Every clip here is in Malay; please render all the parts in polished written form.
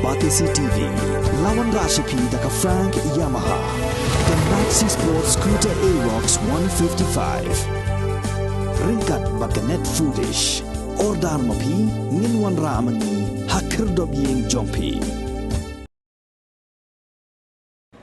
Batisi TV, lawan Rashipi daka Frank Yamaha, dan Maxi Sports Scooter Aerox 155. Ringkat baganet foodish, ordar mapi, nginwan ramani, hakir dobyeng jompi.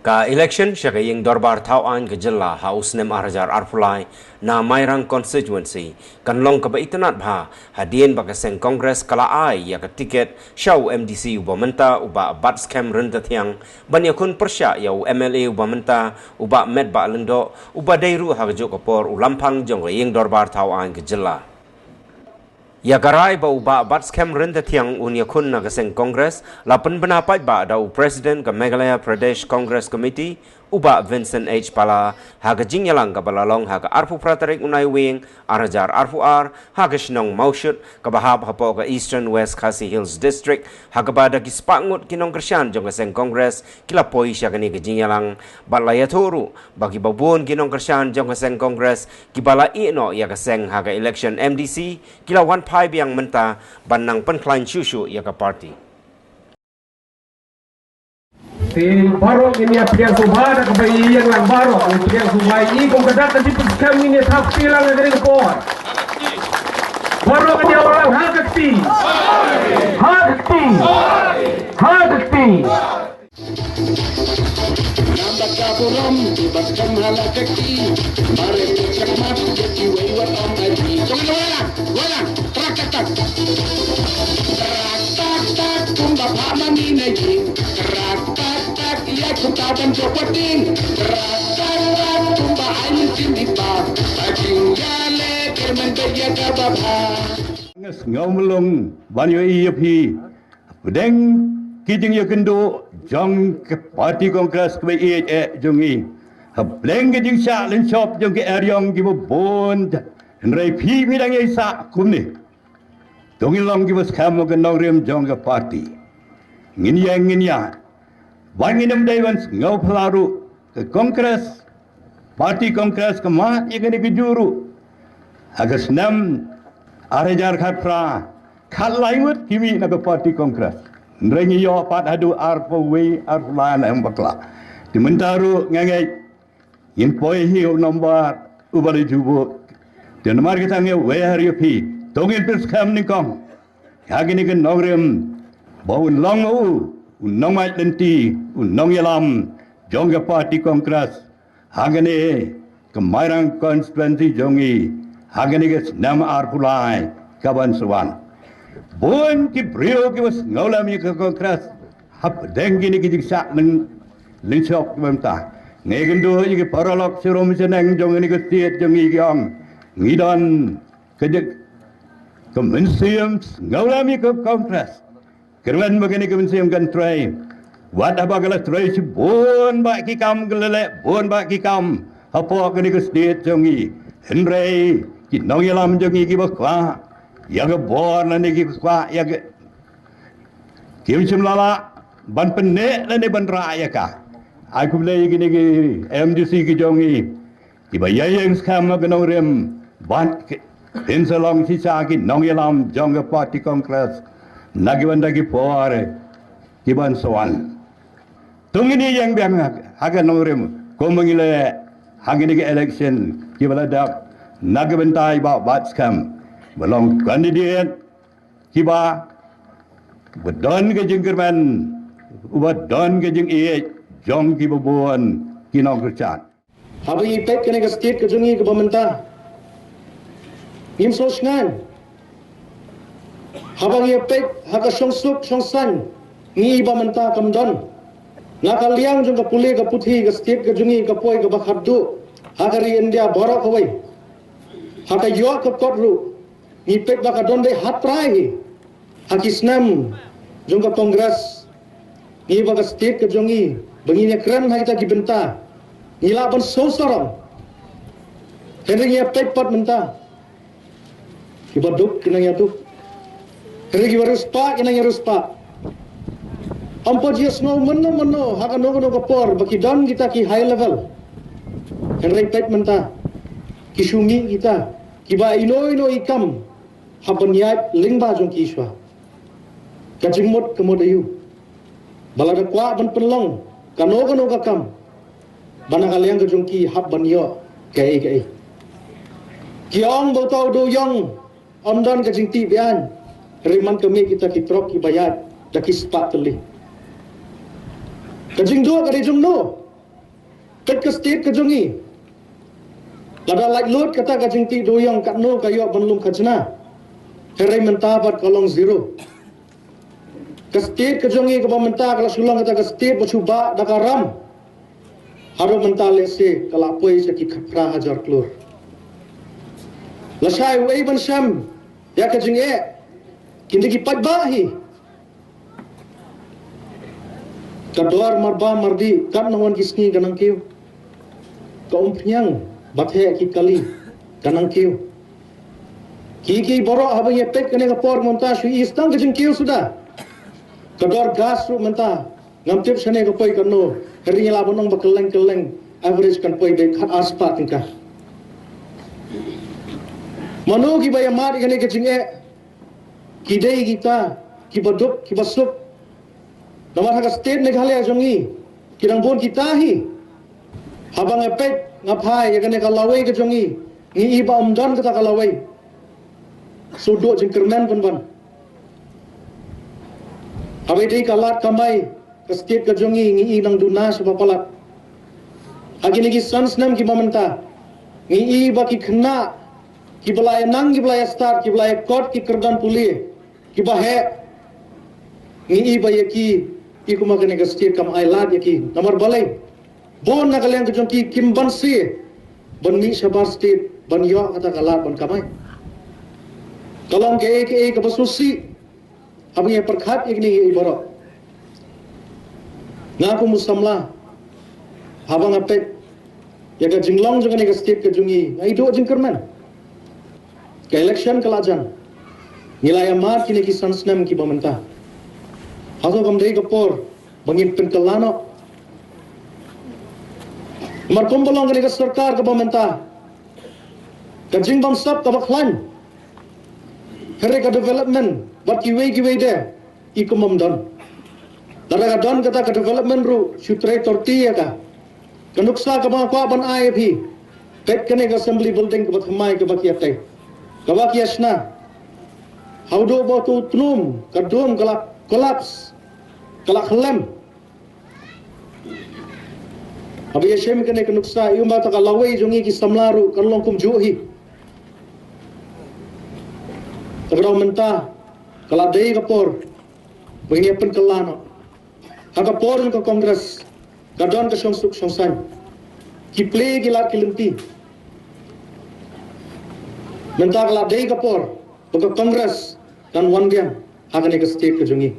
Ka election siya kayong Dorbar Tauan ke Jilla Haus Nem Arajar Arpulai na Mayrang constituency kanlong kabaitanat bha hadien bakaseng Kongres kala ai ya ka tiket syau MDC ubamenta uba bat scam renta tiang banyakun persya ya MLA ubamenta uba med ba lendo uba dairu hagjo kapor ulampang jong kayong Dorbar Tauan ke Jilla. Ya garai ba uba bat scam renta tiang unyakun na kaseng Kongres lapan benapat ba da Presiden ke Meghalaya Pradesh Congress Committee uba Vincent H. Pala haga jingyalang ka balalong haga arfu pratarik unay wing arajar arfu ar haga sinong mausyut kabahab hapo ka Eastern West Khasi Hills District haga bada kispangut kinong kersyan jong kaseng Kongres kilapoi siya kani ka jingyalang balaya turu bagi babun kinong kersyan jong kaseng Kongres kibala ino ya kaseng haga election MDC kilawan pai biang menta banang penklain syusyu ya ka party. Di barok ini yang subah dan kebayi yang lang barok yang subah ini kung kadat nanti pagkam ini sapi lang ang galing por barok ini orang hagati Nambah kapuram di baskan halakaki mare cakmat jadi wewat om aji jangan walang trak tak kumba pamani naji tak ia kuntaban jopatin tak kumba ayin timipa ajing yale kerman beja kababa ngomlong banyo iyapi bedeng kijing ya kendo jong ke parti Kongres ke jongi hableng ke jing sya len shop jong ke aryong ki bon nrai phi mi dang isa kumni dongilong ki bas kham ke nogrem jong ke parti nginya wanginem daiwan ngau phlaru ke Kongres parti Kongres ke ma igani ke juru agas nam arajar khatra khalaimut kimi na ke parti Kongres Nrengi yo pat hadu arpo we arpulan ang bakla. Di mentaru ngangay yin poi hiu nombar ubali jubo. Di nomar kita nge we hari pi tongin pers kam nikong. Hagi ni kan nogrem bau long u unong mai denti unong yalam jongga parti Kongres. Hagi ni kemairang konstituensi jongi. Hagi ni kes nama arpulai kaban suwan. Bon ki brio ki was ngolami ke Kongres hap dengi ni ki jiksa neng lichok memta ngegendo ki paralok sirom seneng jong ni ke tiet jong igyong ngidon ke kemensiam ngolami ke Kongres kerwan begini kemensiam kan trai wad abagala trai si bon ba ki kam gelele bon ba ki kam hapo ke ni ke tiet jong i henrei ki nongyalam jong i ki bakwa yaga bor na niki kwa yaga kim chimlala ban penne na ne ban raya ka ai kum le gini gi MDC ki jongi ki ba yayeng skam na gnong rem ban in salong si sa ki nong yalam jong party Kongres nagi ban dagi pore ki ban sowan tungini yang biang haga nong rem ko mangile hagini ki election ki bala dak nagi ban tai ba bat skam belong kandidat kiba bedon ke jengkerman bedon ke jeng jong kiba buan kinong kerjaan habi pek kene ke state ke jungi ke pemerintah im sosngan habang ye pek haka songsuk songsan ngi pemerintah kamdon ngakaliang jong ke puli ke puthi ke state ke jungi ke poi ke bakhaddu hakari India borok hawai haka yo ke kotru Ipek baka donde hatrai hakisnam jongka Kongres ni baka state ke jongi benginya kran ha kita gibenta nila ban sosorong henry ya pek pat menta kibaduk kinang yatu henry kibarus pa kinang yarus pa ampo jias no meno haka no kapor baki don kita ki high level henry pek menta kisumi kita kiba ino ikam hapan yai lingba jong kiswa kajing mot kemodayu balada kwa ban penlong kano kakam bana kaliang ke jongki hab ban yo kai kiong bo tau do yong amdan ke jingti bian riman kami kita kitrok ki bayat daki spat teli ke jingdo ke jongno ket ke state ke jongi lada like load kata ke jingti do yong katno kayo banlum khajna herai mentabat kolong zero ke state ke jongi ke pementa kalau sulang kata ke state bercuba dakaram haru menta lese kalau poi seki khapra hajar klur lasai wei ban sham ya ke jinge kindi ki padbahi kador marba mardi kan nawan kisni ganang kiu kaum pnyang bathe ki kali ganang kiu ki borok habang ye pek kene kapor monta shui istang ke jing kiu sudah kador gas ru menta ngamtip sane ko poi kanno herinya labonong bakeleng average kan poi be khat aspa tingka mano ki baya mar kene ke jinge ki dei kita ki baduk ki basup nomor hak state Meghalaya jongi kirang bon kita hi habang epek ngapai ya kene kalawai ke jongi ni iba umdan kata kalawai sudo jingkermen ban Abai dei kalat kamai ke state ke jongi ngi nang duna sebapalat. Agi nigi sans nam ki mamenta. Ngi ba ki khna ki balaya nang ki balaya start ki balaya court ki kerdan puli ki bahe ngi ba yaki ki kuma kene ke state kam ailat yaki nomor balai bon na kalian ke jongi kimban si banni shabar state ban yo kata kalat ban kamai. Kalong ke basusi Abi yang perkhat ini ibarat. Ngaku musamla. Habang apek. Ya ke jinglong juga ni ke state ke jungi. Ngai do jingkerman. Ke election kelajan. Nilai amat kini ki sansnam ki pementa. Haso kam dei kapor bangin penkelano. Markom bolong ke sarkar ke pementa. Ke jingbang sab ke baklan. Hereka development but kiwei de ikumam don dara don kata ke development ru sutre torti ya ka kanuksa ka ma kwa ban IAP pet kene ka assembly building ke batmai ke bakiate ka bakiasna haudo bo tu tlum kadum kala collapse kala khalam abi yeshem kene kanuksa yumba ta kalawai jongi ki samlaru kalong kum juhi tagrau mentah kalau dei kapor begini pen kelano aga por ke kongres gadon ke songsan ki play gilat kilenti mentah kalau dei kapor ke kongres dan wandian aga ne ke state ke jungi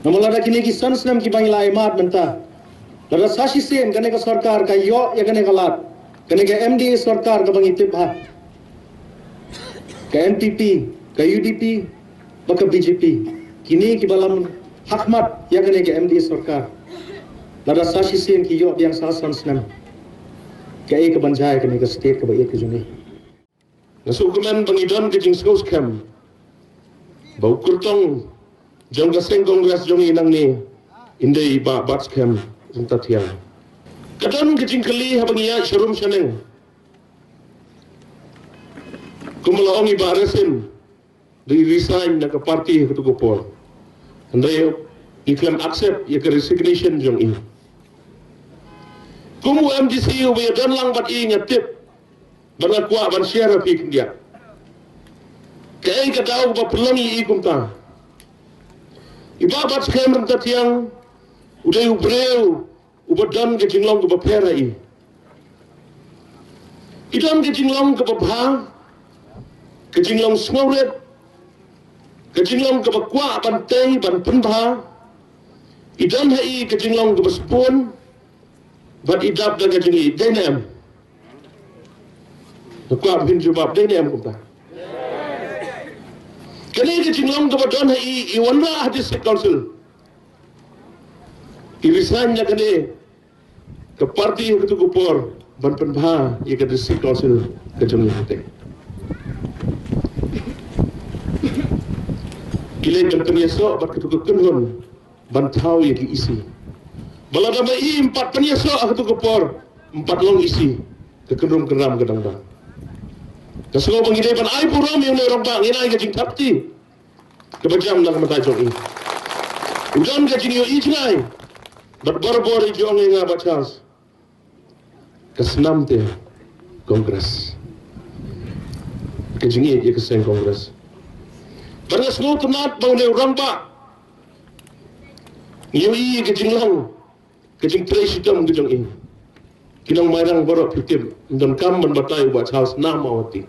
namola da kini ki sansnam ki bangila imat mentah lada sashi sen kane ke sarkar ka yo ya kane kalat kane ke MDA sarkar ka bangi tibha ke NPP ke UDP baka BJP kini ki balam hakmat ya kene ke MDA sarkar lada sashi sen ki yo yang sasan snam ke ke banjai kene ke state ke baik ke juni nasu kemen pangidon ke jing skos kam bau kurtong jong ka seng kongres jong inang ni indai ba bats kam unta tiang kadon ke jing kali habangia sharum shaneng kumala ongi ba resin di resign na ka party ke tugo por andai iklam accept ya ke resignation jong in kumu MDC we dan lang bat i ngatip bana kwa ban share pi dia kai ka daw ba pulangi i kumta ibabat skam ta tiang udai ubreu ubadan ke jinglong ke bapera i idam ke jinglong ke babha ke jinglong sngoret ke jinglong ke bakwa ban tei ban punbha idam hai ke jinglong ke baspun bat idap da ke jingi denem kwa bin jubab denem kumta kene ke jinglong ke badon hai I wanra hadis council irisannya kene ke parti ke tukupor ban punbha ye ke district council ke jingi te Kile company so bat ketuk kunhun bantau yang isi. Balada mai 4 peniasa aku kepor 4 long isi kekenrum keram kedang-dang. Kasih pengidepan ai puram yang orang bang inai gajing tapti kebajam nak matai jong i. Udan gajing yo i jinai berbor-bor i jong nga bachas. Kesenam te kongres. Gajing i keseng kongres. Barang semua tenat bang ne orang bang. Yo i gajing lang gajing presidam gajong i. Kinang mairang borok pitip dan kam berbatai buat house nama wati.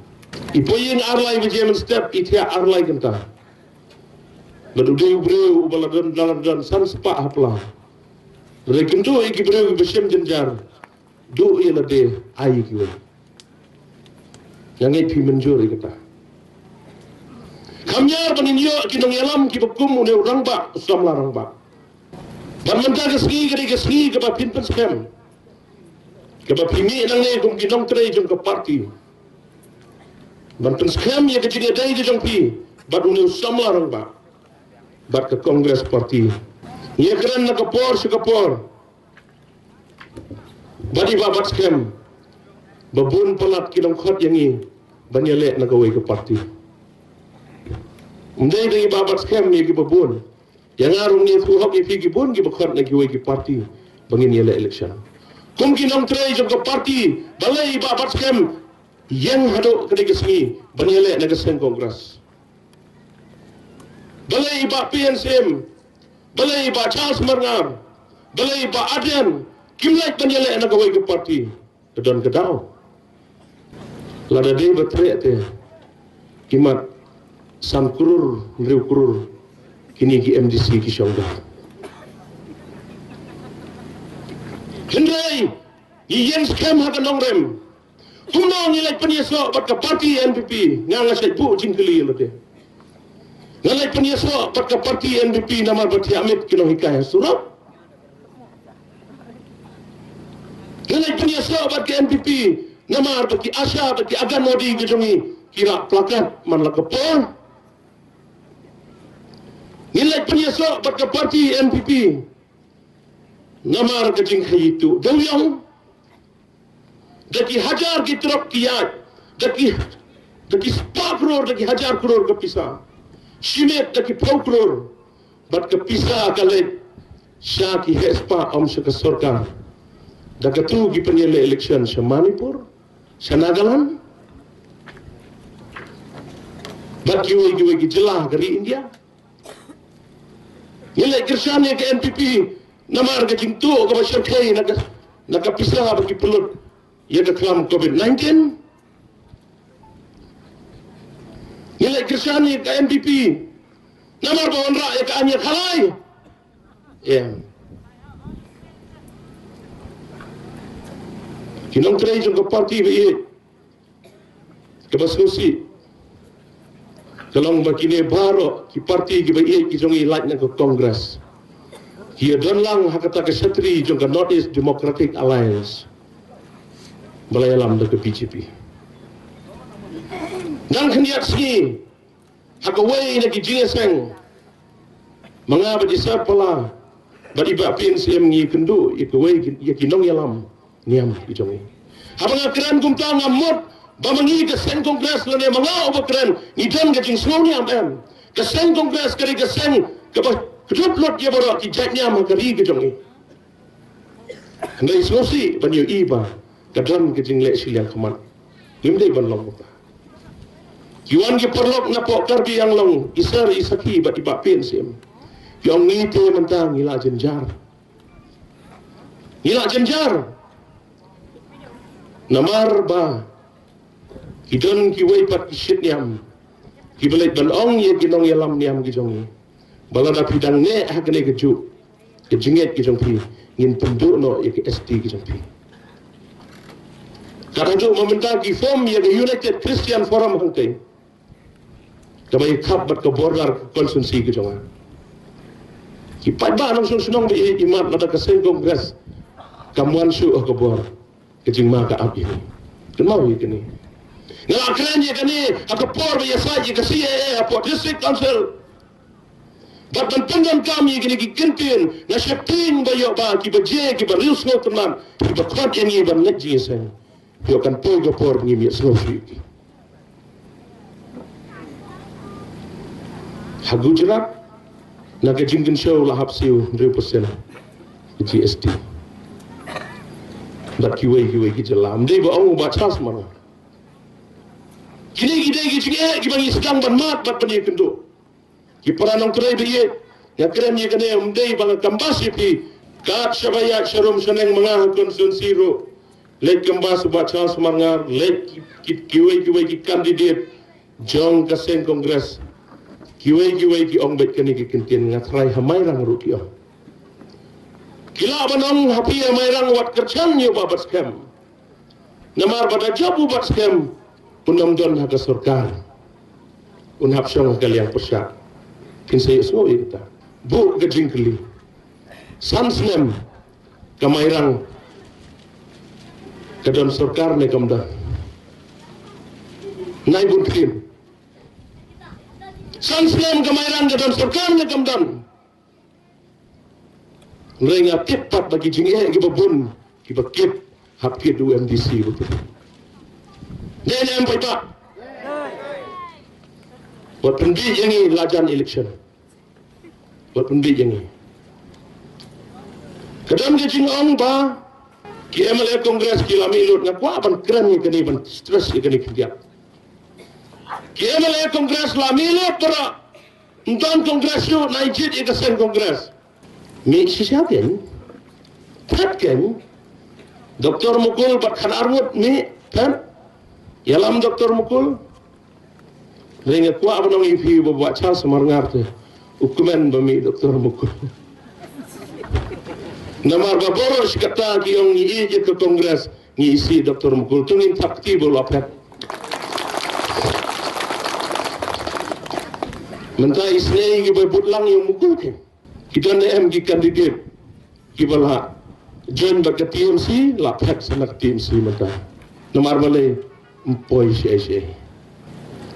Ipoyin arlai berjalan step itia arlai kenta. Berduduk berdua baladan dalam san sepak hapla. Rekin tu iki berdua bersem jenjar. Do ia lade ai kiwe. Yang pi menjur kata. Kamyar paninyo kinong yalam ki bekum une orang ba usam larang ba. Dan mentah kesgi ke pinpen scam. Keba pimi nang ne kum kinong tre jong ke parti. Banten scam ya kecil dai jong pi. Bad unu samlarang ba. Bad ke kongres parti. Ye keren na kapor sekapor. Badi babat scam. Babun pelat kinong khot yang i. Banyale na gawai ke parti. Mdai dai babat scam ye ki babun. Yang arung ni fuhok ye fi ki bun ki bakhot na gawai ki parti. Bangin yele election. Kum kinong tre jong ke parti balai babat scam yang hadok ketika sengi banyale na keseng kongres. Balai ba PNCM, balai ba Charles Marngar, balai ba Adian, kimlai banyale na gawai ke parti. Kedon kedau. Lada dei batre te. Kimat sam kurur, riu kurur. Kini ki MDC ki syongga. Hendrai, yang scam hak nongrem. Kumno nilai peniaso bat ke parti NPP nganga sai bu jingkeli lode. Nilai peniaso bat ke parti NPP nama berti Amit kino hikaya surap. Nilai peniaso bat ke NPP nama berti Asya berti Agan Modi gejongi kira plakat man lakapor. Nilai peniaso bat ke parti NPP nama gejing hayitu dawyang. Daki hajar ki truk kiat, daki 10 crore, daki hajar crore ke pisah. Shimet daki 10 crore, bat ke pisah kalet syah ki hespa om ke sorkar. Daki tu ki penyele election sa Manipur, sa Nagaland. Bat kiwe ki jelah dari India. Nilai kerjanya ke NPP, namar ke jingtu ke masyarakat naga pisah bagi pelut. Ia kelam COVID-19. Nilai kerjanya ke NPP. Namar bawan rakyat ke Anya Khalai. Ya. Kinong terai jong ke parti baik. Kebaskusi. Kalau begini baru ki parti ki baik ki jong ilaj na ke kongres. Kia donlang hakata ke setri jong ke North East Democratic Alliance. Balayalam ke PGP. Dan keniat segi hakawai lagi jineseng mengapa disap pala badi ba PNCM ngi kendu ikawai ya kinong yalam niam ijongi habang akran kum ta ngamot ba mangi ke sen kongres lone mangao ba kran ngidan ke jing sngoni am ke sen kongres kari ke sen ke ba kedut ya baro ki jatnya makari ke jongi ndai sosi banyu iba kadran ke jing le siliang khamat limdai ban long ba Yuan ke perlok napok karbi yang long isar isaki bati ba PNCM. Yang ngite mentang ngila jenjar. Ngila jenjar. Namar ba. Kidon ki wei pat kisit niam. Ki belai ban ong ye kinong yalam niam ki jongi. Balada pidang ne hakne keju. Ke jinget ki jong pi. Ngin penduk no ye ke ST ki jong pi. Kadang tu mementang ki form ye ke United Christian Forum hangkai. Kamai kap bat ke border konsumsi ke jongan. Kipat ba nang sunong bi imat lada ke sen kongres. Kamuan su ke bor. Kejing ma ka ab ini. Kenau ye kini. Ngalakran ye kini ak por bi yasa ye ke CAA apa district council. Bat pendan kami kini kintin na syapting bayo ba ki baje ki barius ngo tenan ki bakot yang iban ngaji sen. Yo kan po gopor ngi mi so fi. Ha Gujarat na ke jingin show lahap siu 100% GST. Dat kiwe ki jelam dei ba ong ba chas mana. Kini gide ki bangi sedang ban mat bat pani kendo. Ki peranong kerai biye yang keren ye kene umdei bang kambas yipi kat syabaya syarum seneng mengah konsumsi ro lek kambas baca semangar lek kiwe ki kandidat jong kaseng kongres kiwe ki ong bet kene ki kentien ngatrai hamai rang ru ki kila banong hapi hamai rang wat kerjang yo babat scam namar pada jabu bat scam punam don hak surkan unhap syong kalian persyak kinsay semua kita bu gajing keli sansnem kamairang kadon sarkar ne kamda nai buntin sansnem kamairang kadon sarkar ne kamdan renga tepat bagi jingeh ki babun ki bakit hapki du MDC betul nem pak buat pendi yang ini lajan election buat pendi yang ini kadang dia cingong ba ki MLA Kongres ki lami lut ngak wa ban keren ni kini ban stress ni kini kerja ki MLA Kongres lami lut para entan Kongres yu naijit ika sen Kongres mi sisiaken tatken Dr. Mukul bat khan armut mi kan yalam Dr. Mukul Ringa kuat apa nong ipi bawa cal semarngar tu, ukumen bami Dr. Mukul. Namar baboros kata kiong ngi je ke Kongres ngisi Dr. Mukul tu ngin takti bolu apet. Mentah isnei ki babut lang yang Mukul ke. Kita nem ki kandidat ki bala join bak TMC lapet sanak TMC mentah. Namar malay empoi syai.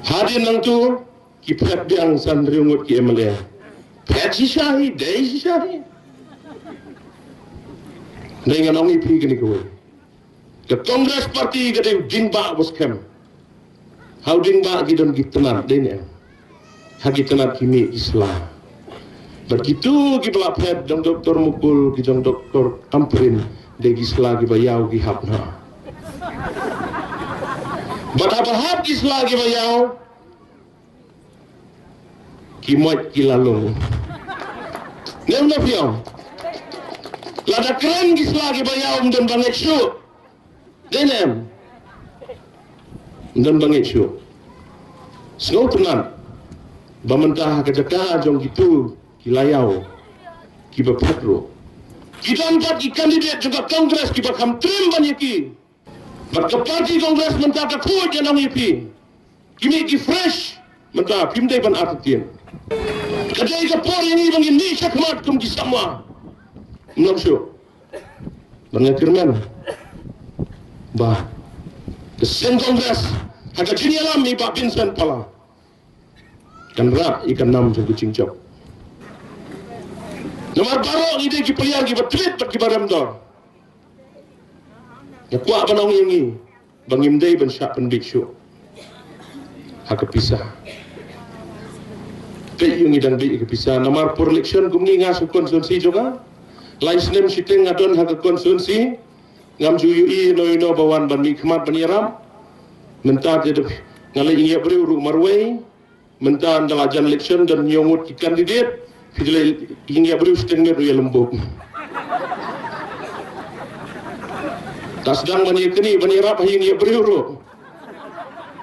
Hadir nang tu kipet biang sandriungut ki MLA. Peci syahi, dei syahi. Dengan orang ipi kini kowe. Ke Kongres Parti gede dingba bos kem. How dingba gidon gitenar dene. Hagi tenar kimi Islam. Begitu ki belapet dong Dr. Mukul ki dong Dr. Amperin de gisla ki bayau ki hapna. Batahap kislah ki bayau kimoy ki lalong nem na piao lada keren kislah ki bayau dan banget syu denem dan banget syu snow tenan bamentah kejaka jong gitu ki layau ki bapatro kita empat ki kandidat juga Kongres ki bakam trim banyaki Barca Parti Kongres mentah takut yang nang ipi. Kimi ki fresh mentah pimdai ban artian. Kadai ka por yang ibang ini sakmat kum ki sama. Menang syo. Banyak firman. Bah. Kesen Kongres agak jini alam ni Pak Vincent pala. Kan rak ikan nam jeng kucing cop. Nomor baru ide ki peliar ki betrit pat ki baram dor. Ya kuat banong yang ini bangimdai ban syak penbiksu hak kepisah pe yung idang bi kepisah namar por election kumni ngasu konsumsi juga laisnem siteng ngadon hak konsumsi ngam juyui no bawan ban mikmat ban yaram mentah de ngalai ingia beri ru marwai mentah dalajan election dan nyongut kandidat fidle ingia beri siteng ru ya lembuk tak sedang banyakini banirap hing ia beriuru.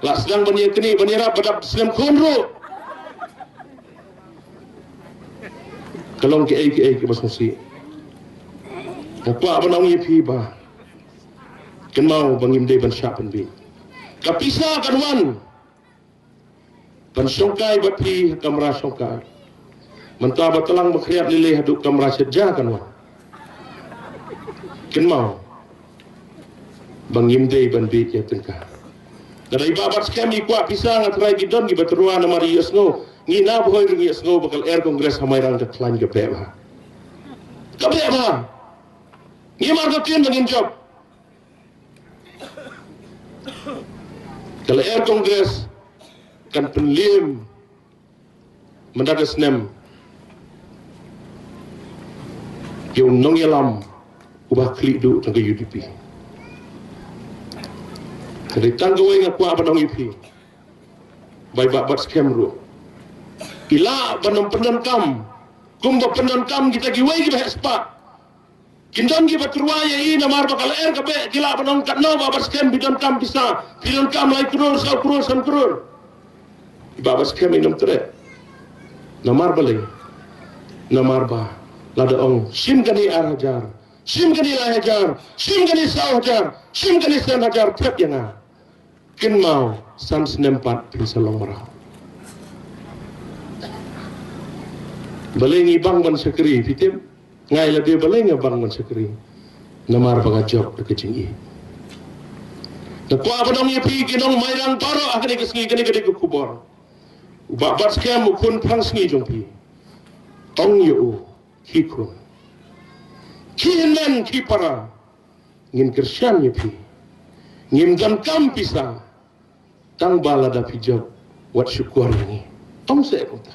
Tak sedang banyakini banirap badap Islam konro. Kalong ke masmusi. Apa banong ipi ba? Kenau bangimdai ban syapan bi. Kapisa kanwan. Ban songkai bati kamera songkai. Mentah batalang makriat lilih haduk kamera sejah kanwan. Kenau bangimdai ban bit ya tengkah. Dari babat skam ikwa pisang atrai gidon gi baterua na Marius no ngi na boy ringi sngo bakal air kongres hamai rang klan ke beba ngi mar ka tien ngin job kalau air kongres kan penlim mendagas nem yung nong yalam ubah klik du tangga UDP jadi tangga weng aku apa nong UDP baik bat scam ru ila banom pendon kam kumba pendon kam kita giwai kita sepak kindon kita terwaya ini namar bakal air kabe gila banom katno bat scam bidon kam bisa bidon kam lai kurur sau kurur san kurur babat scam ini nomtre namar balai namar ba lada ong sim kani hajar sim kani hajar sim kani sau hajar sim kani sen hajar tep yang kin mau san senempat pinsalong marah balai ni bang ban sekri fitim ngai lebih balai ngai bang ban sekri namar baga job de kecing na ko abadong ye pi kinong mairang taro akani kesngi kani kani kubor babat scam ukun pang sngi jong pi ong yo kikun kinan kipara ngin kersian yepi ngin gam kam pisa tang bala da pijab wat syukur ini ong se kota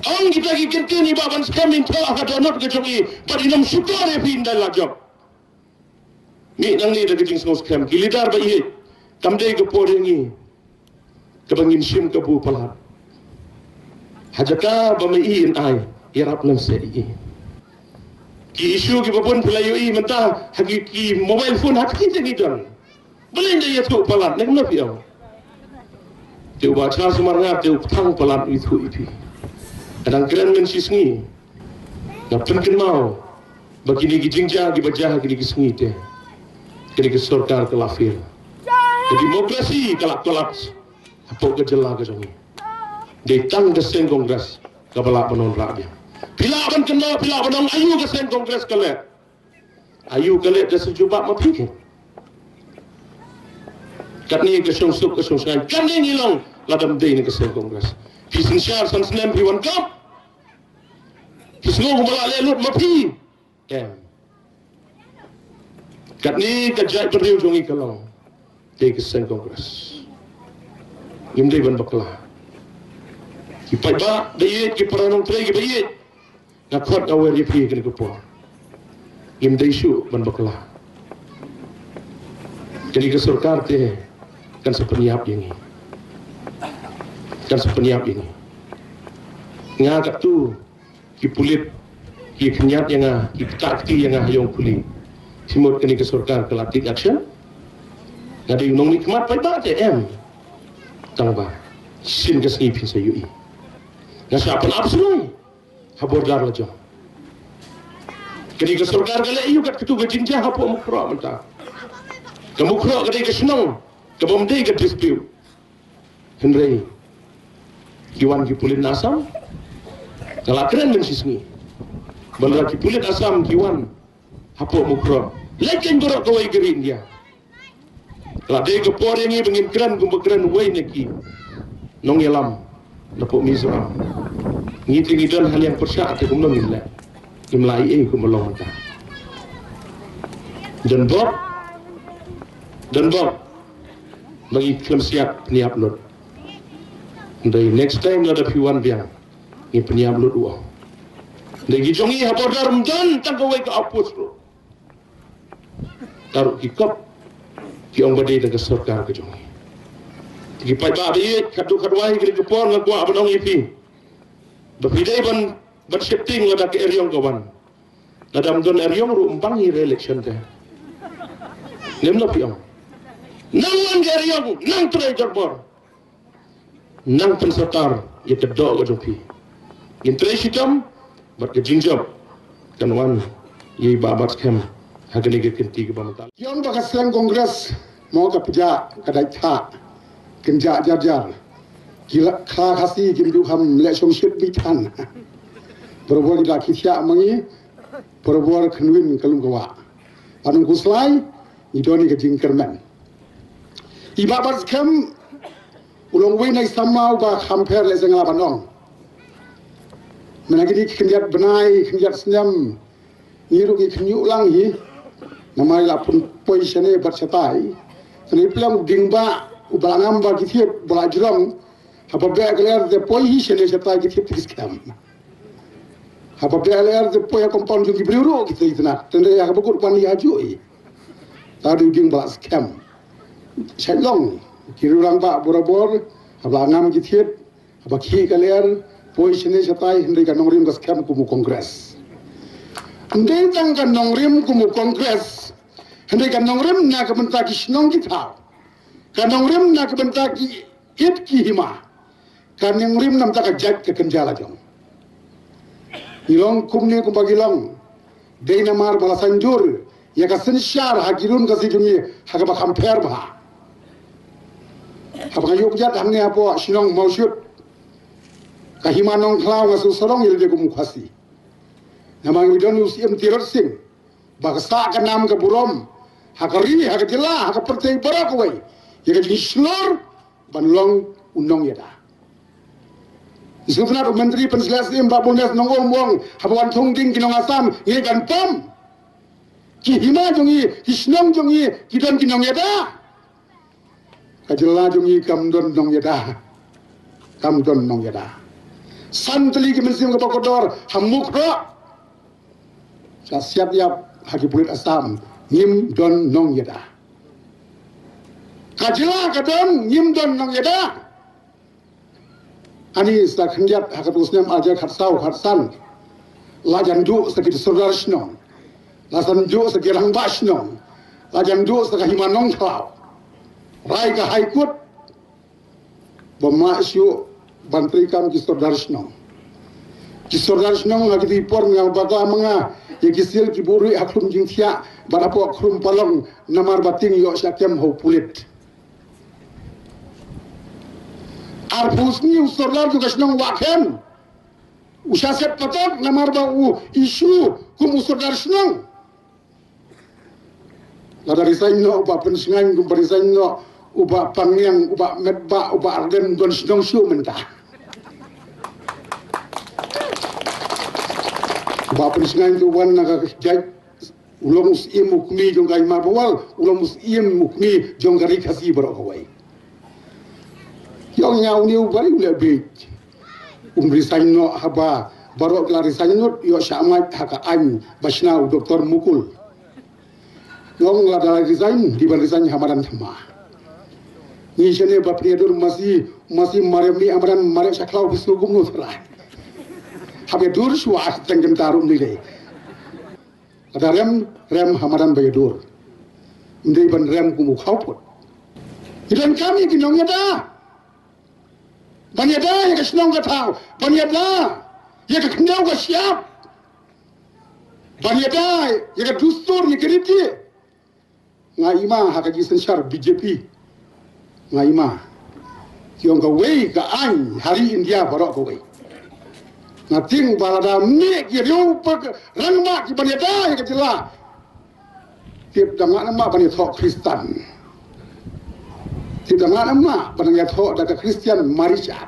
ong kita kikin kini baban skamin to aga donot ke jongi par inam syukur yepi ndala job ni nang ni da kijing scam kilidar ba ye kamdei ke porengi kabangin sim kabu palat hajaka bamai in ai yarap nam se i ki isu ki babon pelayu i mentah hagi ki mobile phone haki jangi don boleh dia tu palat nak na piau tu baca semarnga tu thang palat itu ipi kadang keren men sisngi na penken mau begini ki jingja ki bajah ki sisngi te kini ke sarkar kelafir demokrasi kalak kolaps apa gejala ke jangi ditang ke sen kongres kepala penon rakyat bila akan kena bila penong ayu ke sen kongres kale ayu kale ke sejubak mapikir kat ni ke sungsuk ke sungsangan kan ni ngilang ladam day ni ke sen kongres pisin syar san senem piwan kap pisngo kumala lelut mapi kat ni ke jai periu jongi kalau day ke sen kongres imdai ban bakla kipai ba dayet ki paranong tre ki bayet nakot awer ye pi ken ko imdai shu ban bakla jadi ke sarkar te kan sepeniap ini ngagak tu ki pulit ki kenyat yang ki takti yang hayong puli simut kini ke sarkar kelatik action ngadi nong nikmat pai ba te tangba sin ke sni pin sayui nasa apan absolui habor dar la jom kini ke sarkar kale ayu kat ketu gajinja hapo mukro menta kemukro kade ke senang kebomdei ke dispute henrei kiwan ki pulit asam kalakren men sisni balra ki pulit asam kiwan hapo mukro leken borok kawai gerin dia lade ke por yang bengin kran kumbekran wei neki nong yalam lapuk mizoram ngiti ngidon hal yang persyak te kumlong illa imlai kumlong ta dan bob bagi klem siap ni upload dari next time lada piwan biang ni peniupload uang lagi jongi habodar mdan tangkawai ke apus bro taruh kikop ki ong badai dengan sarkar ke jongi ki pai ba bi kadwai ki kepor ngakwa abang ipi bapidai ban shifting lada ke eriong kawan lada mdon eriong ru umpangi re-election te nemno piong nang wan ke eriong nang trai jorbor nang pensatar ye kedok ke jongi in trai sitam bat ke jingjam kan wan ye babat kem hagani ke kenti ke bamutal yang bakas sen kongres mau ke peja kadai tha kenja jar gila kha khasi kim du ham le som shit bi than berbor di laki sia mangi berbor khnwin kalung kawa anung kuslai idoni ke jingkerman ibabat kem ulang wei nai sama ba compare le sengala banong menagi ni kenjat benai kenjat senyam ngiru ki kenyu lang hi namai la pun posisione bercetai ni pelang dingba ubalangam ba kitip bola jurong apa beler de posisione cetai kitip tiskam apa beler de poya compound jungi briuro kita itna tende ya bukur pani haju tadi ding ba scam Shalong, kirulang ba borobor, ablangam kitip, abaki kaler, posisione cetai hendai kan nongrim ke scam kumu kongres. Hendai tang kan nongrim kumu kongres, hendai kan nongrim na kebentak kisnong kita, kan nongrim na kebentak it kihima, kan nongrim nam tak ajak ke kenjala jong. Ilong kumni kumpagilong, dei namar balasanjur, ya kasen syar hagirun kasijungi hagaba kamper bah. Apa yuk jat hamne apa sinong mau shoot kahimanong klau ngasu sorong ilde kumukasi namang widon usim tirot sing bagasa kanam ke burom hakari hakajela hakapertai barakawai yaga jislor banlong unong yada Isufnat menteri pensilas Bapunas nongong wong habawan thongding kinong asam ngegan pom kihima jongi hisnong jongi kidon kinong yada kajela jungi kamdon nong yada santli ki mensim ke pakodor hamuk ro siap haki pulit asam ngim don nong yada kajela kadon ngim don nong yada ani sa khanjat hakatusnyam aja khatsau khatsan lajan du sakit surdarsno lasan du sakirang basno lajan du sakahimanong klau Rai ka High Court Bamasyo Bantrikam Kisor Darsnong lagi dipor ng baga mga Yagisil kiburi aklum jingtia Barapo aklum palong Namar bating yo syakyam ho pulit Arpusni usordar juga senong wakem Usyaset patok Namar ba isu kum usordar senong Lada risain no uba pensingan kum perisain no uba pangyang uba medba uba arden don sedong siu mentah uba pensingan tu wan naga jaj ulang musim mukmi jong kai marbawal ulang musim mukmi jong gari kasi barokawai yang nyau ni ubari lebih risain no haba barok la risain no yo syamat haka an basna doktor mukul ngong la dalam desain di barisan hamaran thama ni jene bapniadur masih maremni amaran mare saklau bisu gumnu thra habe dur suas tengem tarum ni dei ada rem hamaran bayadur ndei ban rem kumu khaupot dan kami kinong yada banyada ya kesnong ka thau banyada ya kendau ka siap banyada ya dustur ni keriti ngaima hakaji sensar BJP ngaima yang kawai ka an hari India barok kawai nating balada mi kiriu pak rangma ki banyada ya kecila tiap dangan nama banyada Kristen tiap dangan nama banyada daga Kristen Marisha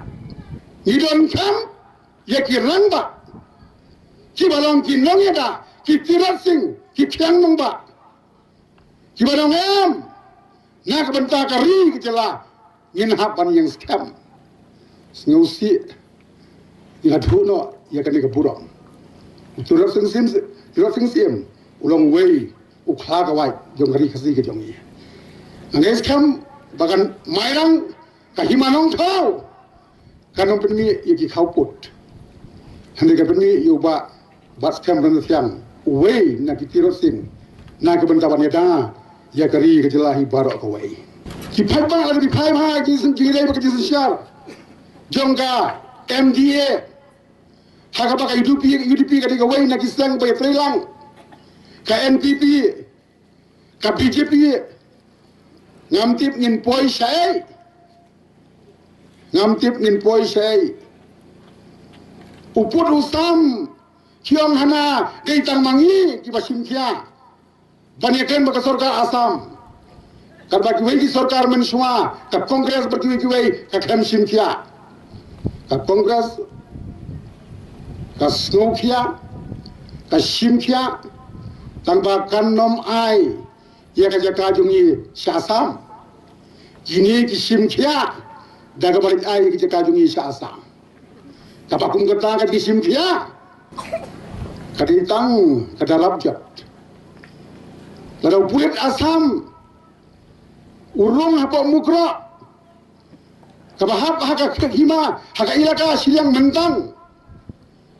ngidon kam ya ki rangba ki balong ki nongyada ki tirat sing ki piang nongba Kibarang em, nak bentar kari kecela, ngin hapan yang scam, sengusi, yang adu no, yang kena keburang. Turut sengsim, ulang way, uklah kawai, jom kari kasih ke jongi. Nangis scam, bahkan mairang, kahimanong tau, kanong penmi yang kau put, hendak penmi yuba, bat scam benda siang, way nak turut sing, nak bentar wanita. Ya kari kejelahi barok kawai. Kipai bang lagi dipai mah kisah kiri pakai kisah syar. Jongka MDA. Haka pakai UDP kadi kawai nak kisah pakai Thailand. Ka NPP, ka BJP. Ngamtip ngin poi syai. Uput usam. Kiong hana gaitang mangi kibasim kia. Banyakan baka surga Asam kat bagi wei sarkar men semua kat kongres bagi wei kat hem sim kia kat kongres kat snow kia kat sim kia tanpa kan nom ai ia kerja jungi syasam kini kisim kia daga balik ai kerja jungi syasam kapakum kata kat kisim kia kaditang kadarab jat lalu pulit asam urung apa mukra kabahap haka hima haka ilaka silang mentang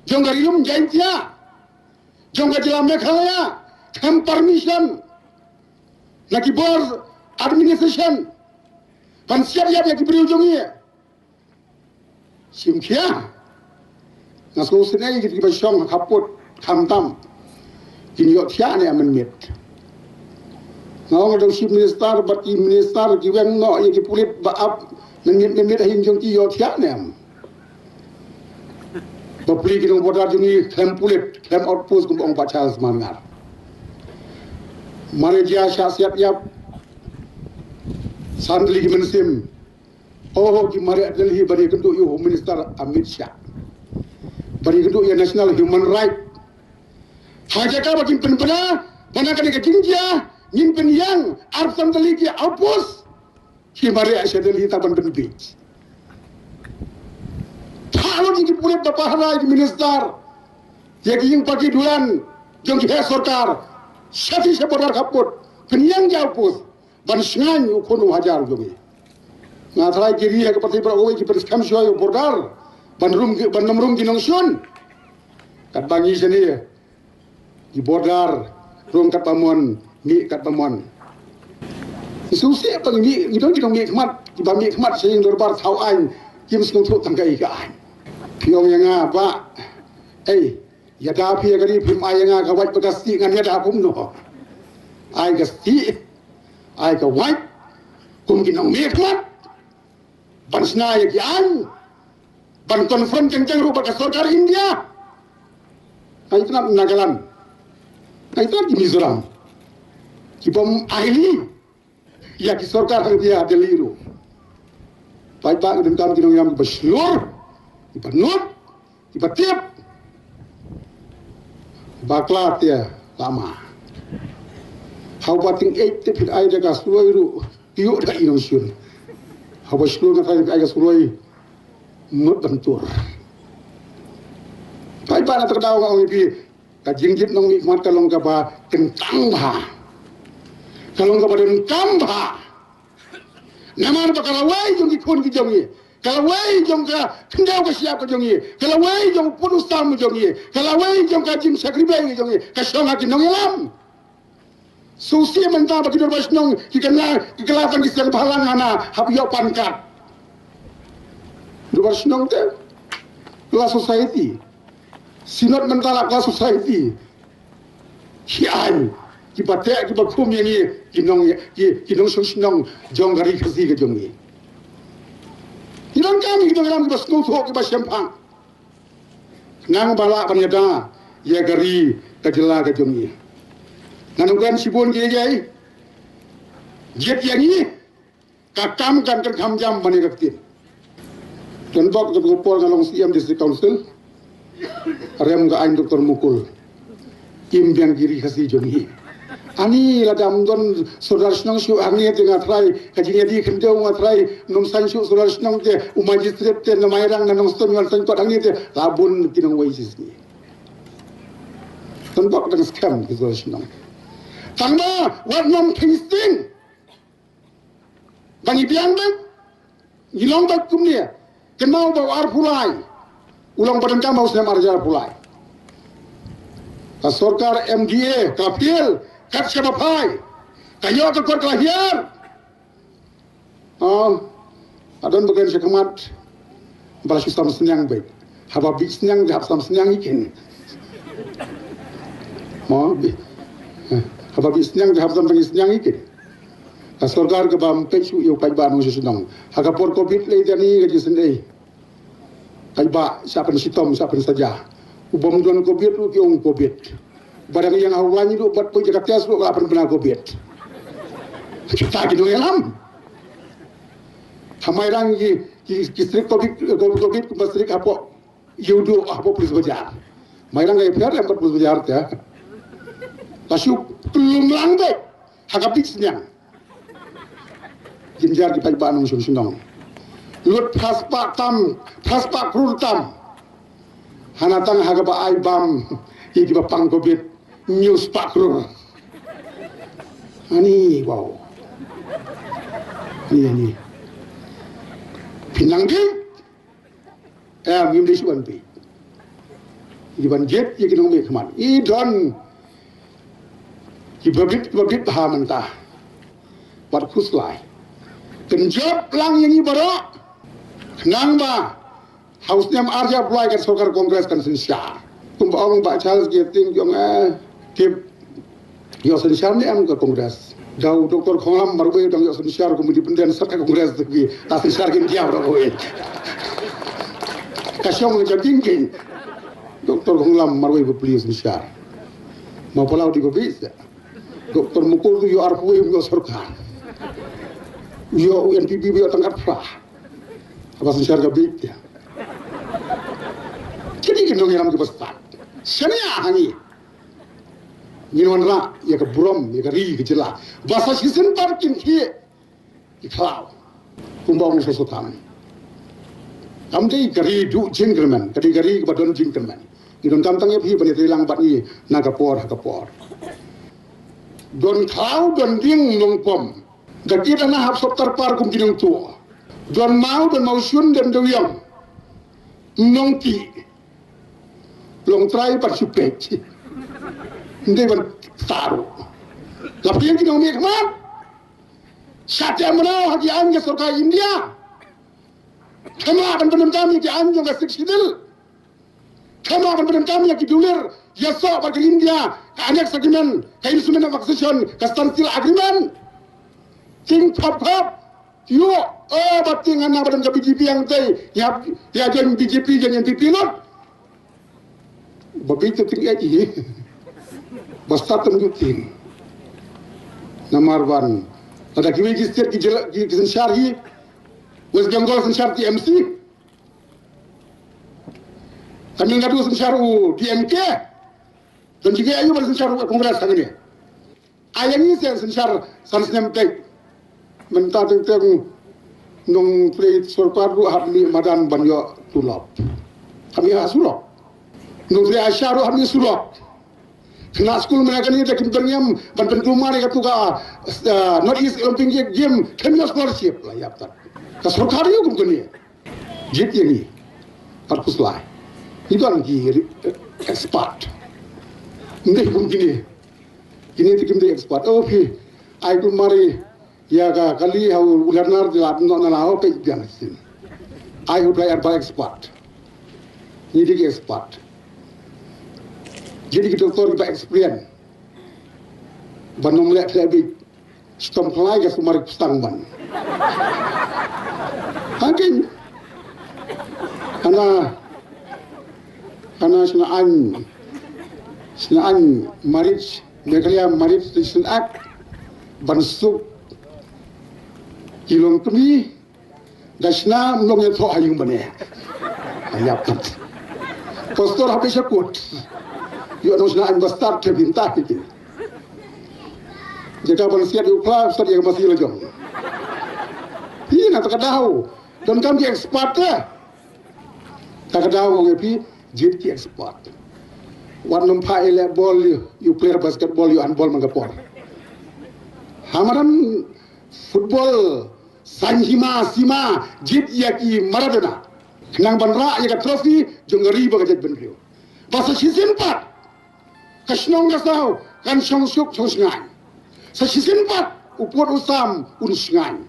jong garilum jaintia jong gajilam Meghalaya kam permission lagi board administration pan siap-siap yang diberi ujungnya simkia nasu senai gitu basong kaput kamtam kini yok tia ne amen met ngau ngado chief minister bati minister giwen no yang dipulit baap menit hin jong ti yok tia ne am bapli kini bodar jungi klem pulit klem outpost kum ong pachal semangar mari dia siap-siap sandli mensim oh di mari adli bari kentu yu minister Amit Shah bari kentu ya national human right hajaka bagi penbena mana kan ke jinja ngin pen yang arfan dali ki outpost ki mari asyadli taban pen beach kalau di pulit bapa harai minister ya ging pagi dulan jong ki sarkar Syati separar kaput, penyang jauh ban sengan ukun hajar jogi. Ngatrai kiri ya keperti berawai ki perskam suai bordar ban nomrum ki nongsun. Kat bangi sini di bordar rum kat pamon mi kat pamon. Susi apa ni dong ki khmat ki ba mi khmat sing dorbar thau an kim sung thu tangkai ka an. Piong yang apa? Ya tapi ya kali pim ayang kawat pegasti ngan ya dapum no. Ai gasti, ai kawat, kum kinong mikmat, ban senaya kian, ban konfront kencang rupa ke sarkar India. Ai itu nak Nagaland, ai itu di Mizoram, kipom ahli, ya ki sarkar India deliru. Baik-baik dengan kinong yang berseluruh, dipenut, dipetiap. Baklat ya lama. Hau bating 8 tepit ai daga suloi ru yuk da inosun. Hau baslu na kai ai suloi mut bentur. Pai pa na terdaw ngau ipi ka jingjit nong nikmat kalong ka ba kentang ba. Kalong ka ba den kamba. Naman pa kalawai jong ikon ki jongi. Kalawai jong ka kendau ka siap ka jongi. Kalawai jong punus tamu jongi. Kalawai jong ka jim sakribai jongi. Ka songa ki nong ilam. Susi mentah bagi dormas nong ki kelatan ki sel balang ana hab yo pangkat. Dormas nong te la society. Sinot mentala la society. Hian ki patek ki bakum yang ni ki nong song jong gari kasi ka jongi. Hilang kami kita dalam kita senutuh kita sempang. Nang balak penyeda ya gari kejela kejungi. Nanukan sibun dia jai. Jet yang ini kakam kan kam jam bani kaktin. Dan bak ke pol ngalong CM District Council. Rem ga ain Dr. Mukul. Kim biang kiri kasi jungi. Ani la dam don saudara senang syu ani tengah trai kajinya di kendau ngatrai nom san syu saudara senang te umajistret te namairang na nong ston ngal san ko ani te labun kinong waisis ni tanpa dengan scam saudara senang tangma wat nom pisting bani biang bang ngilong bak kumnia kenau bawa arpulai ulang badan kamau sem arjar pulai sarkar MDA kapil kat siapa pai, kayo tekor kelahian. Adon bagian sekemat, balas sistem senyang baik. Haba bik senyang, jahab sistem senyang ikin. Haba bik senyang, jahab sistem senyang ikin. Sarkar ke bam pecu iyo paiba nung sesenang. Haga por COVID lay dani gaji sendiri. Paiba siapa sitom siapa saja. Ubam don COVID lu kiong COVID. Barang yang awalnya itu buat pun jaga tes lu akan pernah COVID. kita gitu elam kamai rang ki strik covid strik apa yudo apa polis bajar mai rang gaya piar yang polis bajar ya lasu belum langbe hagapik senyang ginjar di pagi banung sunong lut paspak krur tam hanatang hagapa ai bam iki bapang covid news pak krur ani wow ini pinang di ngim di suan pi iban jet ye kinong me khaman I don ibabit haman ta wat khuslai kenjap lang yang ibara nang ba haus nyam arja apply kan sokar kongres kan sensya ong ba Charles Gifting jong tip yo sensya ni am ke kongres dau doktor kholam marbe dang yo sensya komiti pendidikan sarka kongres ki ta sensya kin dia ro oi kasyong ja tingking doktor kholam marbe beli sensya mau pulau di bisa doktor mukul tu yo arpu yo sarka yo NPP yo tangkat pra apa sensya ga bit ya jadi gendong yang ke besar senia hangi minuan ra ya ke buram ya ke ri ke jela bahasa sisen parkin ki iklau kumbang sesuatu amdei gari du jinggerman kadi gari ke badon jinggerman idon tam tangnya pi bani trilang bat ni nagapor don kau don ding nong pom gaki dana hap sop tarpar kum kinong tua don mau syun dan doyang nong ti long try participate hindi ban taruh lapian kita umik man satya mana hati anja surga India kama akan benar kami di anja nggak siksidil kama akan benar kami yang kidulir yasa bagi India ke anek segmen ke instrument of accession ke standstill agreement ting pop yo bating anak badan ke BJP yang teh ya jangan BJP jangan pilot begitu tinggi aja basta tunjukin nomor 1 ada kimi state ki sensyari West Bengal sensyari TMC kami ngadu sensyari DMK dan juga ayu sensyari kongres kami ayang ini sensyari sansnya tek mentah tentang nong play sorparu habli madan banyo tulap kami hasulok nunggu asyaru hamil surok kena school mereka ni dekat berniam ban pentumar yang tuka North East Olympic Game kami scholarship lah ya betul keserkari hukum kini jet ini perpus lah itu lagi expert ini hukum kini tikim dia expert okay aku mari ya kali hau ularnar jelat nak nalau pe biang sin aku player by expert ini dia expert jadi kita doktor kita experience banung lihat lebih sistem pelai ke sumari pustang ban mungkin karena senaan marriage mereka marriage Station Act bansuk hilong kami dasna mlongnya to ayung bane ayap pastor habis akut yo nos na investar ke bintah iki jika bersiap di kelas tadi yang masih lejong ini nak kadau dan kami expert tak kadau ngepi jadi expert wan numpai le ball you player basketball you handball mangapor hamaran football sanhima sima jit yaki Maradona nang banra ya trofi jongari bagajet benrio bahasa season 4 kasnong gasau kan songsuk songsngan sa season 4 upur usam unsngan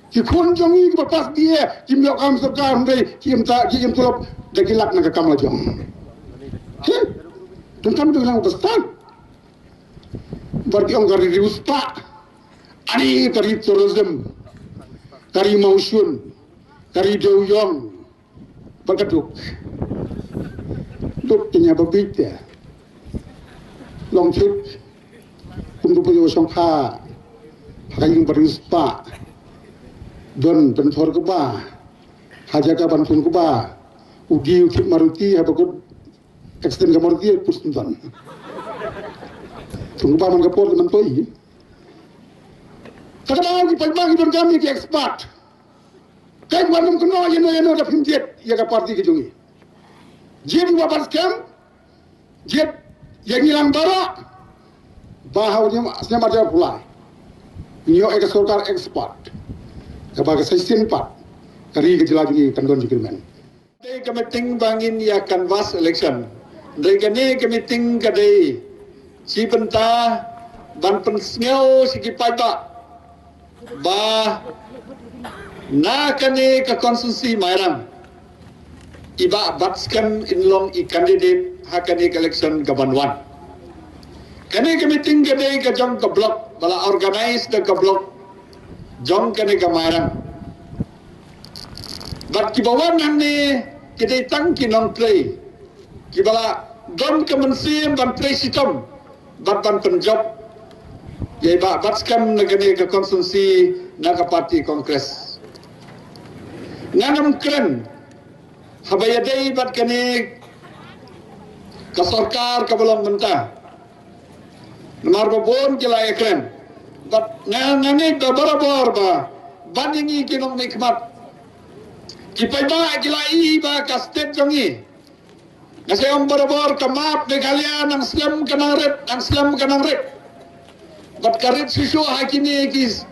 ki kon jongi ki pas dia kim yo kam sarkar ndai kim tulap dagilak nang kam lajong dan kami dengan besar berarti orang dari Ruspa ani dari tourism dari Mausun dari Doyong berkeduk duk punya berbeda long trip untuk punya songkha Hakaying berispa don pentor ke ba hajaka banpun ke ba ugi ukip maruti habakut extend ke maruti pustuntan tunggu ba man kapor man toy kadang kita bagi don kami ke expert kayak wanum kena yeno da pimjet ya ka parti ke jungi jadi wapas kam jet yang hilang bara bahawnya asnya macam pula nyo eka sorkar expert kebaga sesin pat kari kejelagi kandon jukirmen day committee bangin ya canvas election day kani committee kadai si benta ban pensngau sigi paiba ba na kani ka konsensi mairang iba batskan inlong I candidate hakani election gabanwan kani committee kadai ka jong ka block bala organize the ka block jong kani ka mairang bat kibawan ni kita tang kinong play kibala don kemensiam ban play sistem bat ban penjob yai ba batskan negani ka konsensi na ka parti kongres nganam kren habayadai bat kani ka sarkar ka belum mentah nomor babon kila ekren bat ngani ka barabar ba bandingi kinong nikmat kipai ba kila I ba ka state jongi ngasayong barabar ka map de kalian ang slam kanang red bat karit sisu hakini kis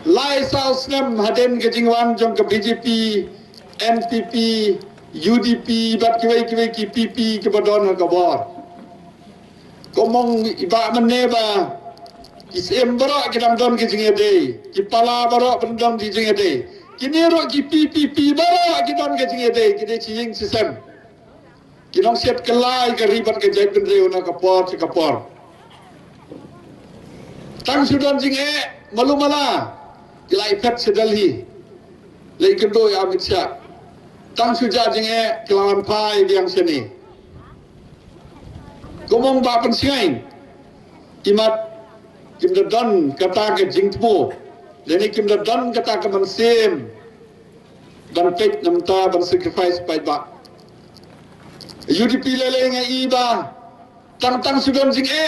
lai sao slam haden ke jingwan jong ke BJP NPP UDP bat kiwai ki PP ke badon ka bor komong iba meneba isem bara ke don ke jingede ki pala bara pendon di jingede kini ro ki PP bara ke don ke jingede kide cing sistem kinong set kelai ke ribat ke jai pendreu na kapor tang sudan jinge malumala kilai pet sedalhi lai kendo ya Amit Shah tang suja jinge kilawan pai yang seni komong ba pensingai imat kimda don kata ke jingtmo leni kimda don kata ke mansim dan pet namta ban sacrifice pai ba UDP lele ngai ba tang sudan jinge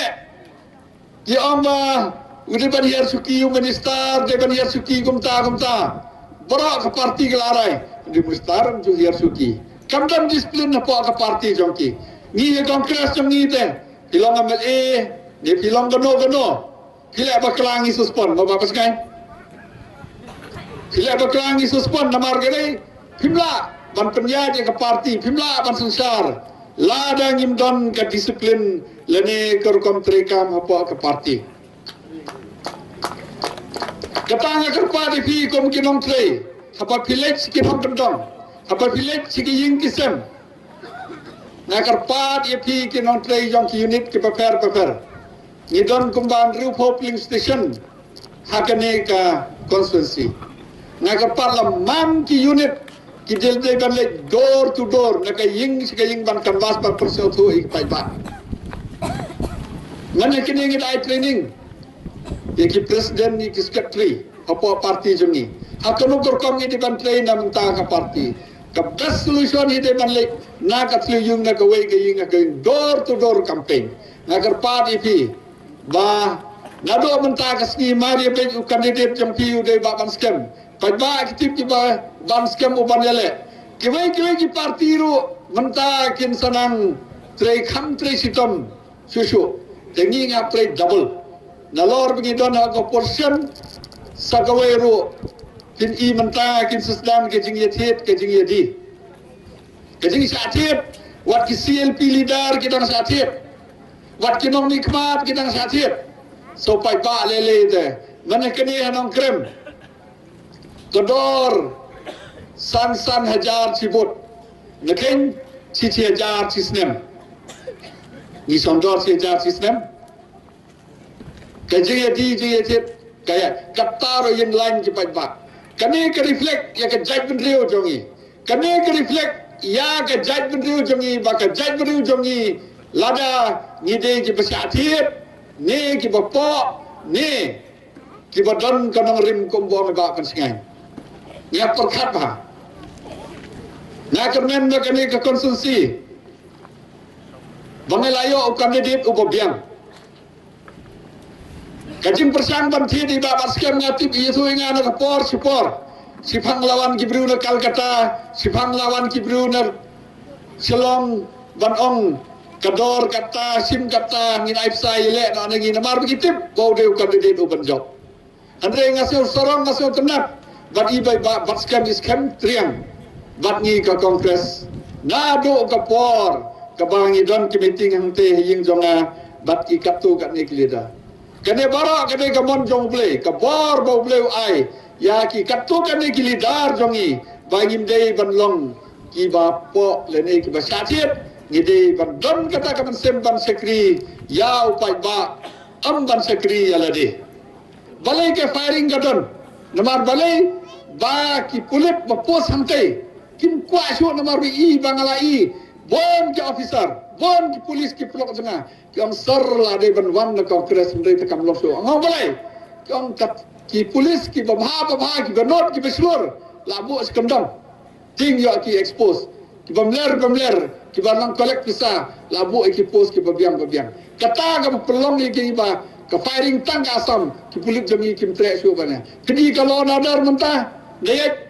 ya amba udah ban hier suki minister de ban hier suki gumta bara ke parti gelarai di minister ju hier suki kamdan disiplin na po ke parti jongki ni kongres jong ni te pilong MLA ni pilong gano kila baklangi suspon ba paskai kila baklangi suspon namar gede pimla ban penyaji ke parti pimla ban sensar ladang imdon ke disiplin lene kerkom trekam apa ke parti katanga kerpati fi kom kinong trei apa village kinong pendong apa village sigi ying kisem na kerpat ye fi kinong trei jong ki unit ke paper ni don kumban ru polling station hakane ka constituency na kerpat la mam ki unit ki del de ban le door to door na ka ying sigi ying ban canvas ban persel tu ik pai ba ngane kini ngi ai training ki presiden ni ki secretary apa parti jongi akono gorkom ni ban train na menta ka parti ka best solution ide ban le na ka yung na ka way ka yung ka door to door campaign na ka parti fi ba na do menta ka ski mari pe candidate jong pi ude ba ban scam pa ba ki tip ki ba ban scam u ban le ki way ki parti ru menta kin sanang trei kham trei sitom susu tengi nga trei double nalor bagi don ko portion sagaweru kin I menta kin sesdan ke jing yethet ke jing yedi ke jing sathet wat ki CLP leader kita sathet wat ki nong nikmat kita sathet so pai ba lele te mana kini hanong krem kodor san hajar sibut nekin cici hajar sisnem ni sondor hajar sisnem kajaya di je kaya kataro yang lain cepat pak kane ke reflect ya ke judgment rio jongi kane ke reflect ya ke judgment rio jongi ba ke judgment rio jongi lada ni de je pesatiet ni ki bapo ni Kibadan kanang rim kumbong ba kan singai. Nya perkat ba. Na kermen na kani ka konsumsi. Bangelayo kandidat ubabiang. Kajing persang banti di bawah skam ngatip itu ingat nak support. Sipang lawan Kibru na Calcutta, sipang lawan Kibru na Shillong, Banong, Kador kata, Sim kata, ngin Aipsa ile na nagi na mar begitip, bau deu kandidat open job. Andre ngasil sorong ngasil tenat, bat ibai bat skam iskam triang, bat ngi ka kongres, ngado ka por, ka bangi don committee ang te ying jonga bat ikat tu kat ni kelida. Kene barak kene kamon jong play, kabor bau play ai, ya ki katu kene kilidar jongi, bangim dei banlong, ki bapo lene ki basatiet, ngide ban don kata kaman semban sekri, ya upai ba, ban sekri alade. Balai ke firing kadon, namar balai, ba ki pulip bapos hamte, kim kuasyo namar bi bangalai, bon ke officer, bon ki polis ki pelok jengah, yang serlah de ban wan na kongres mereka kam lokso ngau balai kong ki polis ki babha ki banot ki beslur labu sekendam ting yo ki expose ki bamler ki banang kolek pisa labu ki post ki babiang kata ka pelong ni ki ba ka firing tang asam ki pulit jami ki mtre so bana kedi kalau nadar mentah dayat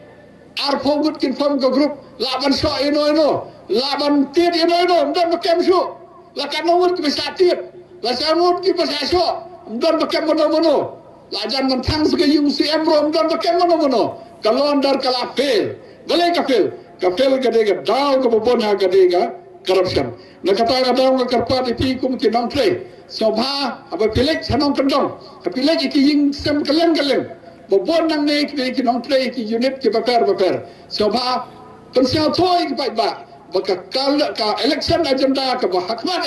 arpo gut kin form ka group laban so ino laban tit ino dan makem so la kanawut ki besatit la sangut ki besasyo don bakam mono la jan man thang suka yung si emro don bakam mono kalon dar kala fail balai ka fail kadega daw ka bobon ha kadega corruption na kata daw ka karpat iti kum ki nang tre sobha aba pilek sanong kendong ka pilek iki yung sem kaleng bobon nang ne ki nang tre ki unit ki bakar sobha pensial toy ki ba baka ka election agenda ka bahakman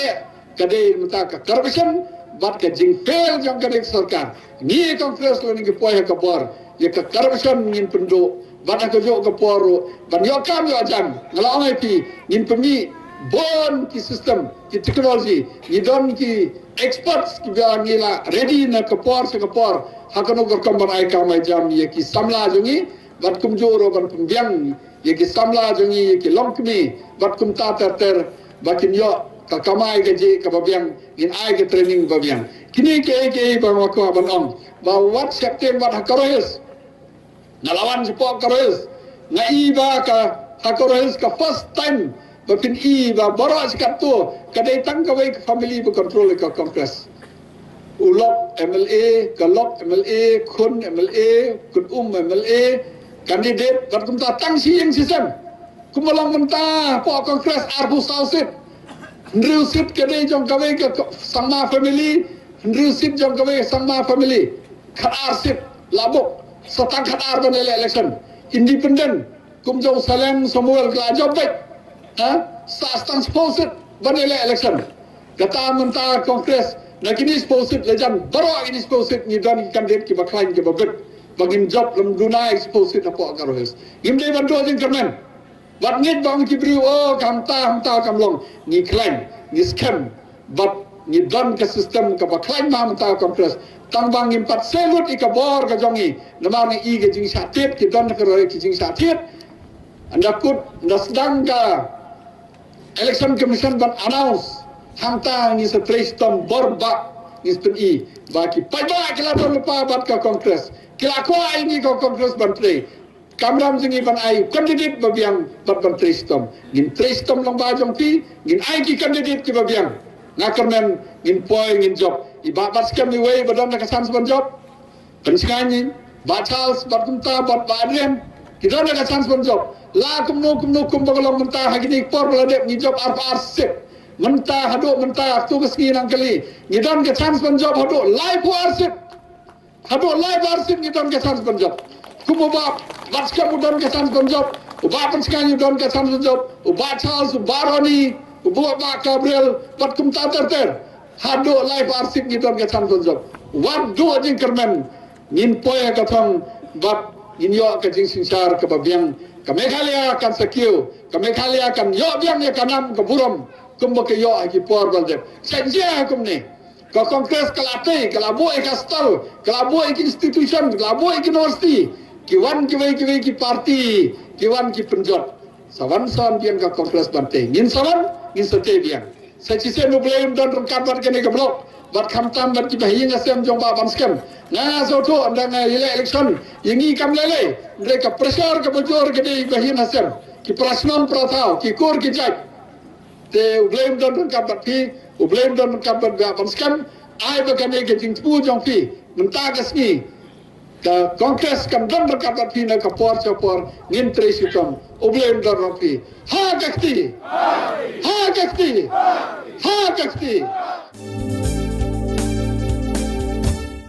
kade mata ka corruption bat ka jing fail jang kade sarkar ni kongres lo ni poy ka bor ya ka corruption ngin pendo bat ka jo ka poro ban yo kam yo jam ngala ngai pi ngin pemi bon ki system ki technology ni don ki experts ki ba ngila ready na ka por se ka por hakano ka kamban ai ka mai jam ye ki samla jongi bat kum joro ban pembiang ye ki samla jongi ye ki longkmi bat kum ta ter bakin yo ka kamai ke je ka babiang in ai ke training babiang kini ke ba ma ko ban om ba wat september hakaroes nalawan support karoes ngai ba ka hakaroes ka first time bakin ba boros kat tu kadai tang ka wei family bu control ka kongres ulok MLA kalok MLA kun MLA kun MLA kandidat bertum tang siang sistem kumalang mentah po kongres arbu sausit nriusit kade jong kawe ke sama family nriusit jong kawe sama family kharsip labok satang khar ban election independent kum jong salem samuel klajobek sastang sposit ban election kata mentah kongres nakini sposit lejan baro ini sposit ni dan kandidat ki baklain ki babet bagin job lam guna exposit apa karohes gimde bantu jing kermen bat ngit bang kibri kamta kamlong ni klaim ni scam bat ni dan ke sistem ka baklain ma mta kompres tang bang impat selut ikabor ka jongi namar ni i ke jing satit ki dan ka roe ki jing satit anda kut nasdang ka election commission ban announce hamta ni setrastom borba ni spen i baki pada kala lupa bat ka kongres kila ko ini ko kongres bantre kamram jingi ban ai kandidat babiang bat bantre stom ngin trestom long ba jong pi ngin ai ki kandidat ki babiang ngakermen ngin poi ngin job iba bat skam ni wei badan ka sans ban job penskani ba charles bat kunta bat badrem kita ka sans ban job la kum bagalong mentah hagini por baladep ni job arpa arsip mentah hadu mentah tu keski nang kali ngidon ka sans ban job hadu live arsip hadu live arsip ngidon ka sans ban job kumubab batska mudon ka sans ban job uba penskani don ka sans ban job uba charles baroni uba ba gabriel bat kum ta ter hadu live arsip ngidon ka sans ban job wat do jing kermen ngin poya ka thong bat ngin yo ka jing sinsar ka babiang ka Meghalaya kan sekiu ka Meghalaya kan yo biang ya kanam ka buram kumba ke yo ki por balde senja kum ni Ke kongres kelate, kelaboi kastal, kelaboi ki institution, kelaboi ki universiti, kiwan ki parti, kiwan ki penjot. Sawan son pian ke kongres banteng. Ngin sawan, ngin sote pian. Saya cisen nu boleh dan rengkat bat kene ke blok. Bat kamtam bat ki bahiang asem jong ba ban scam. Nga so to andang election, yengi kam lele. Mereka pressure ke bojor ke di bahiang asem. Ki prasnon pratau, ki kor ki jaj. Te ublem dan rengkat bat pi, ublem dan rengkat bat ban scam. Ai ba kene ke jing pu jong pi. Mentah kasni. Ke kongres kam dan rengkat bat pi na ke por chopor ngin tresitom. Ublem dan rengkat. Ha kakti. Ha kakti. Ha kakti.